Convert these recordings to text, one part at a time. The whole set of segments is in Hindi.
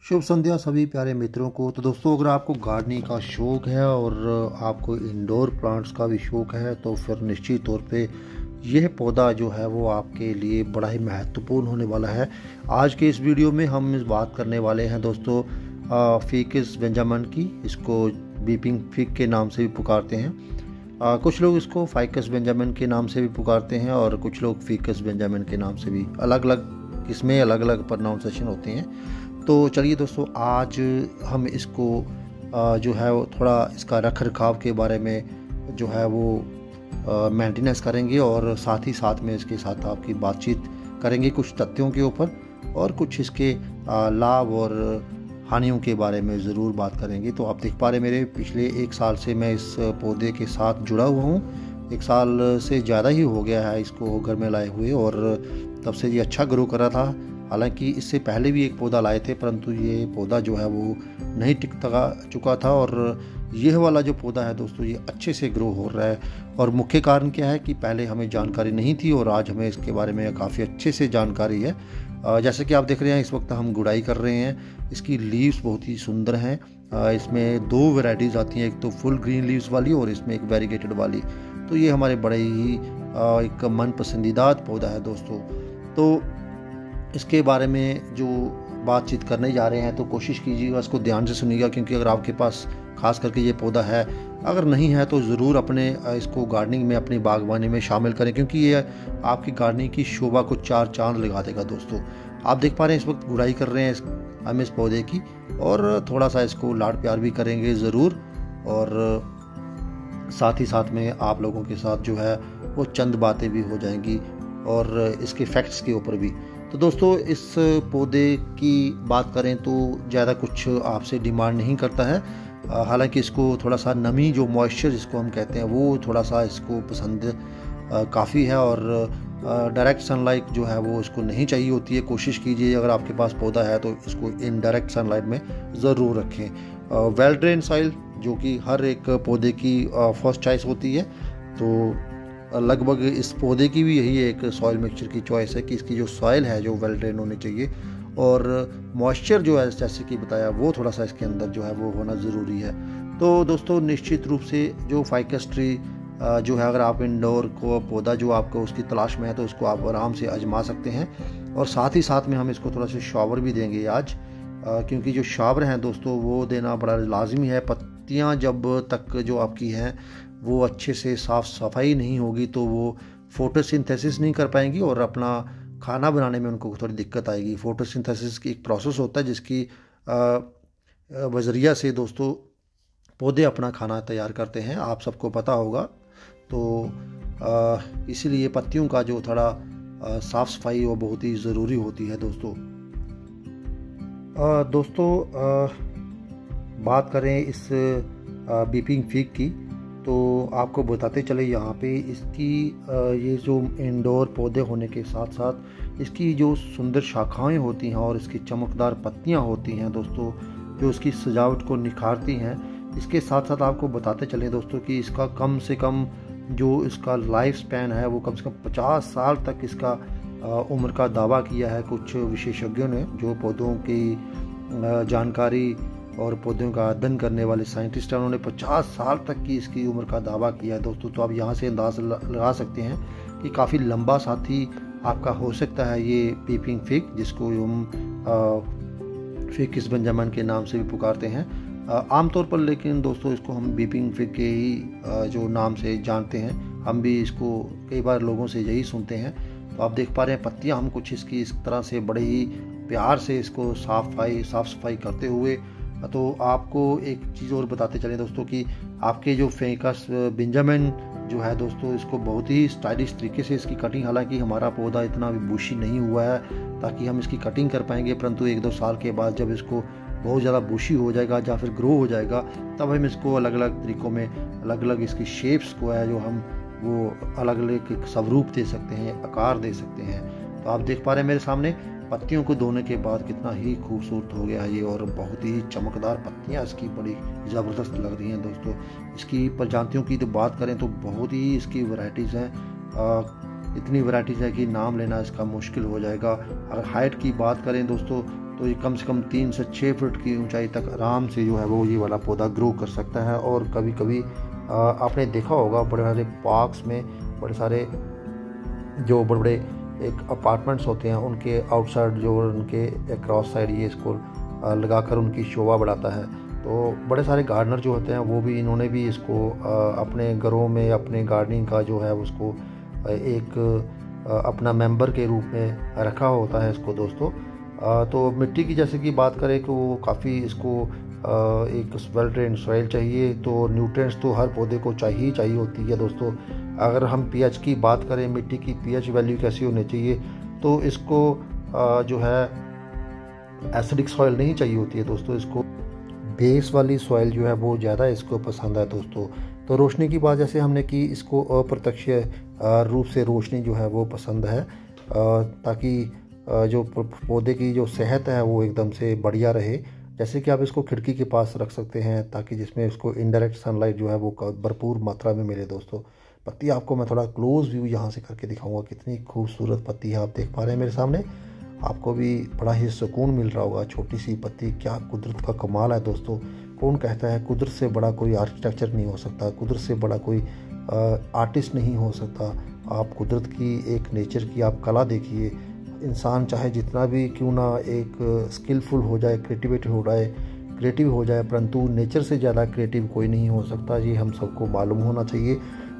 शुभ संध्या सभी प्यारे मित्रों को। तो दोस्तों, अगर आपको गार्डनिंग का शौक है और आपको इंडोर प्लांट्स का भी शौक है तो फिर निश्चित तौर पे यह पौधा जो है वो आपके लिए बड़ा ही महत्वपूर्ण होने वाला है। आज के इस वीडियो में हम इस बात करने वाले हैं दोस्तों फिकस बेंजामिन की। इसको बीपिंग फिग के नाम से भी पुकारते हैं। कुछ लोग इसको फाइकस बेंजामिन के नाम से भी पुकारते हैं और कुछ लोग फिकस बेंजामिन के नाम से भी। अलग अलग इसमें अलग अलग प्रोनाउंसिएशन होते हैं। तो चलिए दोस्तों, आज हम इसको जो है वो थोड़ा इसका रख रखाव के बारे में जो है वो मेंटेनेंस करेंगे और साथ ही साथ में इसके साथ आपकी बातचीत करेंगे कुछ तथ्यों के ऊपर और कुछ इसके लाभ और हानियों के बारे में ज़रूर बात करेंगे। तो आप देख पा रहे मेरे पिछले 1 साल से मैं इस पौधे के साथ जुड़ा हुआ हूँ। 1 साल से ज़्यादा ही हो गया है इसको घर में लाए हुए और तब से ये अच्छा ग्रो कर रहा था। हालांकि इससे पहले भी एक पौधा लाए थे, परंतु ये पौधा जो है वो नहीं टिक चुका था और यह वाला जो पौधा है दोस्तों ये अच्छे से ग्रो हो रहा है। और मुख्य कारण क्या है कि पहले हमें जानकारी नहीं थी और आज हमें इसके बारे में काफ़ी अच्छे से जानकारी है। जैसे कि आप देख रहे हैं इस वक्त हम गुड़ाई कर रहे हैं। इसकी लीव्स बहुत ही सुंदर हैं। इसमें 2 वैरायटीज़ आती हैं, एक तो फुल ग्रीन लीव्स वाली और इसमें एक वेरीगेटेड वाली। तो ये हमारे बड़े ही एक मन पसंदीदा पौधा है दोस्तों। तो इसके बारे में जो बातचीत करने जा रहे हैं तो कोशिश कीजिएगा इसको ध्यान से सुनिएगा, क्योंकि अगर आपके पास खास करके ये पौधा है, अगर नहीं है तो ज़रूर अपने इसको गार्डनिंग में अपनी बागवानी में शामिल करें, क्योंकि ये आपकी गार्डनिंग की शोभा को 4 चांद लगा देगा दोस्तों। आप देख पा रहे हैं इस वक्त गुड़ाई कर रहे हैं हम इस पौधे की और थोड़ा सा इसको लाड प्यार भी करेंगे ज़रूर। और साथ ही साथ में आप लोगों के साथ जो है वो चंद बातें भी हो जाएंगी और इसके फैक्ट्स के ऊपर भी। तो दोस्तों, इस पौधे की बात करें तो ज़्यादा कुछ आपसे डिमांड नहीं करता है। हालांकि इसको थोड़ा सा नमी, जो मॉइस्चर जिसको हम कहते हैं, वो थोड़ा सा इसको पसंद काफ़ी है और डायरेक्ट सनलाइट जो है वो इसको नहीं चाहिए होती है। कोशिश कीजिए अगर आपके पास पौधा है तो इसको इनडायरेक्ट सनलाइट में ज़रूर रखें। वेल ड्रेन सॉइल जो कि हर एक पौधे की फर्स्ट चॉइस होती है, तो लगभग इस पौधे की भी यही एक सॉइल मिक्सचर की चॉइस है कि इसकी जो सॉइल है जो वेल ड्रेन होनी चाहिए और मॉइस्चर जो है जैसे कि बताया वो थोड़ा सा इसके अंदर जो है वो होना ज़रूरी है। तो दोस्तों, निश्चित रूप से जो फाइकस ट्री जो है, अगर आप इंडोर को पौधा जो आपको उसकी तलाश में है तो उसको आप आराम से आजमा सकते हैं। और साथ ही साथ में हम इसको थोड़ा सा शावर भी देंगे आज, क्योंकि जो शावर हैं दोस्तों वो देना बड़ा लाजमी है। पत्तियाँ जब तक जो आपकी हैं वो अच्छे से साफ़ सफाई नहीं होगी तो वो फोटोसिंथेसिस नहीं कर पाएंगी और अपना खाना बनाने में उनको थोड़ी दिक्कत आएगी। फोटोसिंथेसिस की एक प्रोसेस होता है जिसकी वजरिया से दोस्तों पौधे अपना खाना तैयार करते हैं, आप सबको पता होगा। तो इसीलिए पत्तियों का जो थोड़ा साफ़ सफाई वो बहुत ही ज़रूरी होती है दोस्तों। बात करें इस बीपिंग फिग की तो आपको बताते चले यहाँ पे इसकी ये जो इंडोर पौधे होने के साथ साथ इसकी जो सुंदर शाखाएं होती हैं और इसकी चमकदार पत्तियाँ होती हैं दोस्तों, जो इसकी सजावट को निखारती हैं। इसके साथ साथ आपको बताते चले दोस्तों कि इसका कम से कम जो इसका लाइफ स्पैन है वो कम से कम 50 साल तक इसका उम्र का दावा किया है कुछ विशेषज्ञों ने, जो पौधों की जानकारी और पौधों का अध्ययन करने वाले साइंटिस्ट हैं। उन्होंने 50 साल तक की इसकी उम्र का दावा किया है दोस्तों। तो आप यहाँ से अंदाज़ लगा सकते हैं कि काफ़ी लंबा साथी आपका हो सकता है ये बीपिंग फिग, जिसको हम फिकस बेंजामिन के नाम से भी पुकारते हैं आमतौर पर। लेकिन दोस्तों इसको हम बीपिंग फिग के ही जो नाम से जानते हैं, हम भी इसको कई बार लोगों से यही सुनते हैं। तो आप देख पा रहे हैं पत्तियाँ हम कुछ इसकी इस तरह से बड़े ही प्यार से इसको साफ़ सफाई करते हुए। तो आपको एक चीज़ और बताते चलें दोस्तों कि आपके जो फिकस बेंजामिन जो है दोस्तों, इसको बहुत ही स्टाइलिश तरीके से इसकी कटिंग, हालांकि हमारा पौधा इतना भी बुशी नहीं हुआ है ताकि हम इसकी कटिंग कर पाएंगे, परंतु 1-2 साल के बाद जब इसको बहुत ज़्यादा बुशी हो जाएगा या फिर ग्रो हो जाएगा तब हम इसको अलग अलग तरीक़ों में अलग अलग इसकी शेप्स को है जो हम वो अलग अलग स्वरूप दे सकते हैं, आकार दे सकते हैं। तो आप देख पा रहे हैं मेरे सामने पत्तियों को धोने के बाद कितना ही खूबसूरत हो गया है ये, और बहुत ही चमकदार पत्तियां इसकी बड़ी ज़बरदस्त लग रही हैं दोस्तों। इसकी प्रजातियों की तो बात करें तो बहुत ही इसकी वैरायटीज़ हैं, इतनी वैरायटीज़ है कि नाम लेना इसका मुश्किल हो जाएगा। अगर हाइट की बात करें दोस्तों तो ये कम से कम 3 से 6 फीट की ऊंचाई तक आराम से जो है वो ये वाला पौधा ग्रो कर सकता है। और कभी कभी आपने देखा होगा बड़े सारे पार्क्स में बड़े सारे जो बड़े बड़े एक अपार्टमेंट्स होते हैं, उनके आउटसाइड जो उनके क्रॉस साइड ये इसको लगाकर उनकी शोभा बढ़ाता है। तो बड़े सारे गार्डनर जो होते हैं वो भी इन्होंने भी इसको अपने घरों में अपने गार्डनिंग का जो है उसको एक अपना मेंबर के रूप में रखा होता है इसको दोस्तों। तो मिट्टी की जैसे कि बात करें कि वो काफ़ी इसको एक वेल ड्रेन सॉइल चाहिए, तो न्यूट्रिएंट्स तो हर पौधे को चाहिए होती है दोस्तों। अगर हम पीएच की बात करें, मिट्टी की पीएच वैल्यू कैसी होनी चाहिए, तो इसको जो है एसिडिक सॉइल नहीं चाहिए होती है दोस्तों, इसको बेस वाली सॉइल जो है वो ज़्यादा इसको पसंद है दोस्तों। तो रोशनी की बात जैसे हमने की, इसको अप्रत्यक्ष रूप से रोशनी जो है वो पसंद है, ताकि जो पौधे की जो सेहत है वो एकदम से बढ़िया रहे। जैसे कि आप इसको खिड़की के पास रख सकते हैं ताकि जिसमें इसको इनडायरेक्ट सनलाइट जो है वो भरपूर मात्रा में मिले दोस्तों। पत्ती आपको मैं थोड़ा क्लोज व्यू यहाँ से करके दिखाऊंगा, कितनी खूबसूरत पत्ती है आप देख पा रहे हैं मेरे सामने। आपको भी बड़ा ही सुकून मिल रहा होगा। छोटी सी पत्ती, क्या कुदरत का कमाल है दोस्तों। कौन कहता है कुदरत से बड़ा कोई आर्किटेक्चर नहीं हो सकता, कुदरत से बड़ा कोई आर्टिस्ट नहीं हो सकता। आप कुदरत की एक नेचर की आप कला देखिए। इंसान चाहे जितना भी क्यों ना एक स्किलफुल हो जाए, क्रिएटिव हो जाए, परंतु नेचर से ज़्यादा क्रिएटिव कोई नहीं हो सकता। ये हम सबको मालूम होना चाहिए।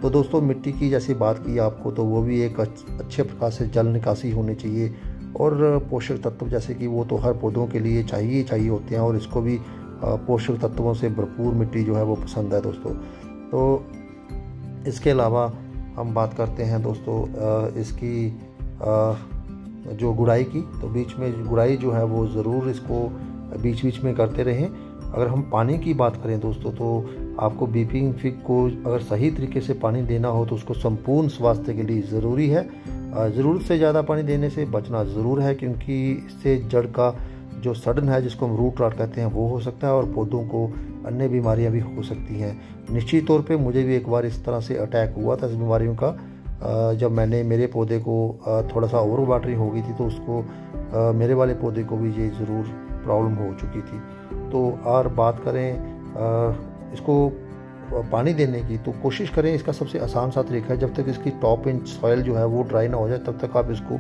तो दोस्तों मिट्टी की जैसी बात की आपको, तो वो भी एक अच्छे प्रकार से जल निकासी होनी चाहिए। और पोषक तत्व जैसे कि वो तो हर पौधों के लिए चाहिए होते हैं, और इसको भी पोषक तत्वों से भरपूर मिट्टी जो है वो पसंद है दोस्तों। तो इसके अलावा हम बात करते हैं दोस्तों इसकी जो गुड़ाई की, तो बीच में गुड़ाई जो है वो ज़रूर इसको बीच में करते रहें। अगर हम पानी की बात करें दोस्तों, तो आपको बीपिंग फिग को अगर सही तरीके से पानी देना हो तो उसको संपूर्ण स्वास्थ्य के लिए ज़रूरी है। ज़रूरत से ज़्यादा पानी देने से बचना ज़रूर है, क्योंकि इससे जड़ का जो सडन है जिसको हम रूट रॉट कहते हैं वो हो सकता है, और पौधों को अन्य बीमारियां भी हो सकती हैं। निश्चित तौर पे मुझे भी एक बार इस तरह से अटैक हुआ था इस बीमारियों का, जब मैंने मेरे पौधे को थोड़ा सा ओवर वाटरिंग हो गई थी, तो उसको मेरे वाले पौधे को भी ये ज़रूर प्रॉब्लम हो चुकी थी। तो और बात करें इसको पानी देने की, तो कोशिश करें, इसका सबसे आसान सा तरीका है, जब तक इसकी टॉप इंच सॉइल जो है वो ड्राई ना हो जाए तब तक आप इसको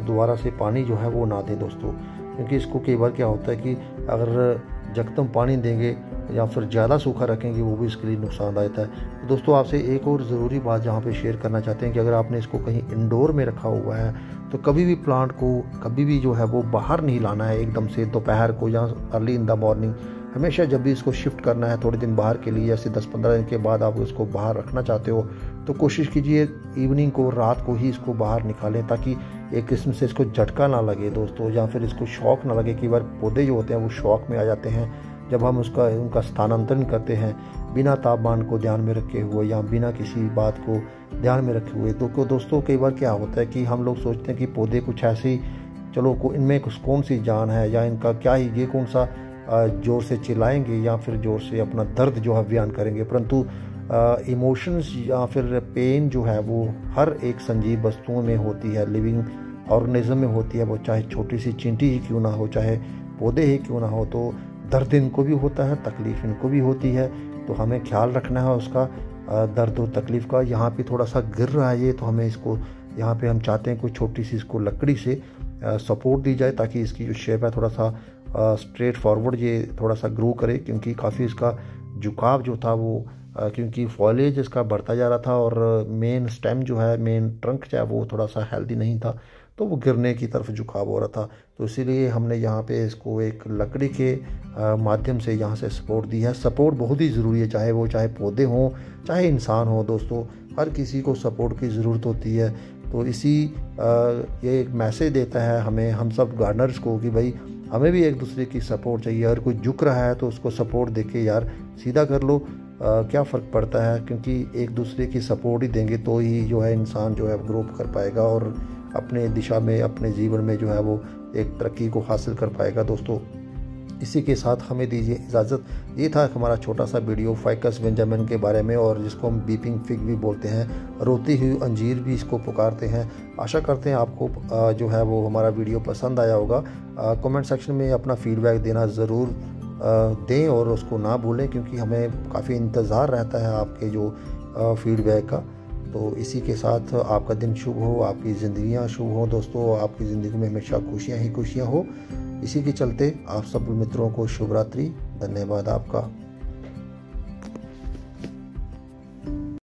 दोबारा से पानी जो है वो ना दें दोस्तों। क्योंकि इसको कई बार क्या होता है कि अगर जकदम पानी देंगे या फिर ज़्यादा सूखा रखेंगे वो भी इसके लिए नुकसानदायक है। तो दोस्तों आपसे एक और ज़रूरी बात जहाँ पे शेयर करना चाहते हैं कि अगर आपने इसको कहीं इंडोर में रखा हुआ है तो कभी भी प्लांट को कभी भी जो है वो बाहर नहीं लाना है एकदम से दोपहर को या अर्ली इन द मॉर्निंग। हमेशा जब भी इसको शिफ्ट करना है थोड़े दिन बाहर के लिए, जैसे 10-15 दिन के बाद आप इसको बाहर रखना चाहते हो, तो कोशिश कीजिए इवनिंग को, रात को ही इसको बाहर निकालें, ताकि एक किस्म से इसको झटका ना लगे दोस्तों, या फिर इसको शौक ना लगे। कई बार पौधे जो होते हैं वो शौक में आ जाते हैं जब हम उनका स्थानांतरण करते हैं बिना तापमान को ध्यान में रखे हुए या बिना किसी बात को ध्यान में रखे हुए। तो दोस्तों कई बार क्या होता है कि हम लोग सोचते हैं कि पौधे कुछ ऐसे, चलो इनमें कौन सी जान है, या इनका क्या ही, ये कौन सा जोर से चिल्लाएंगे या फिर जोर से अपना दर्द जो है बयान करेंगे। परंतु इमोशंस या फिर पेन जो है वो हर एक संजीव वस्तुओं में होती है, लिविंग ऑर्गेनिज्म में होती है, वो चाहे छोटी सी चींटी ही क्यों ना हो, चाहे पौधे ही क्यों ना हो। तो दर्द इनको भी होता है, तकलीफ इनको भी होती है, तो हमें ख्याल रखना है उसका, दर्द और तकलीफ़ का। यहाँ पे थोड़ा सा गिर रहा है ये, तो हमें इसको यहाँ पे हम चाहते हैं कोई छोटी सी इसको लकड़ी से सपोर्ट दी जाए, ताकि इसकी जो शेप है थोड़ा सा स्ट्रेट फॉरवर्ड ये थोड़ा सा ग्रो करे, क्योंकि काफ़ी इसका झुकाव जो था वो क्योंकि फॉलेज इसका बढ़ता जा रहा था और मेन स्टेम जो है, मेन ट्रंक जो है वो थोड़ा सा हेल्दी नहीं था, तो वो गिरने की तरफ झुकाव हो रहा था। तो इसीलिए हमने यहाँ पे इसको एक लकड़ी के माध्यम से यहाँ से सपोर्ट दी है। सपोर्ट बहुत ही ज़रूरी है, चाहे पौधे हों चाहे इंसान हो दोस्तों, हर किसी को सपोर्ट की ज़रूरत होती है। तो ये एक मैसेज देता है हमें, हम सब गार्डनर्स को, कि भाई हमें भी एक दूसरे की सपोर्ट चाहिए। अगर कोई झुक रहा है तो उसको सपोर्ट देके यार सीधा कर लो, क्या फ़र्क पड़ता है, क्योंकि एक दूसरे की सपोर्ट ही देंगे तो ही जो है इंसान जो है ग्रो कर पाएगा और अपने दिशा में, अपने जीवन में जो है वो एक तरक्की को हासिल कर पाएगा दोस्तों। इसी के साथ हमें दीजिए इजाज़त। ये था हमारा छोटा सा वीडियो फाइकस बेंजामिन के बारे में, और जिसको हम बीपिंग फिग भी बोलते हैं, रोती हुई अंजीर भी इसको पुकारते हैं। आशा करते हैं आपको जो है वो हमारा वीडियो पसंद आया होगा। कमेंट सेक्शन में अपना फीडबैक देना ज़रूर दें और उसको ना भूलें, क्योंकि हमें काफ़ी इंतज़ार रहता है आपके जो फीडबैक का। तो इसी के साथ आपका दिन शुभ हो, आपकी ज़िंदगियाँ शुभ हो दोस्तों, आपकी ज़िंदगी में हमेशा खुशियाँ ही खुशियाँ हो। इसी के चलते आप सब मित्रों को शुभ रात्रि। धन्यवाद आपका।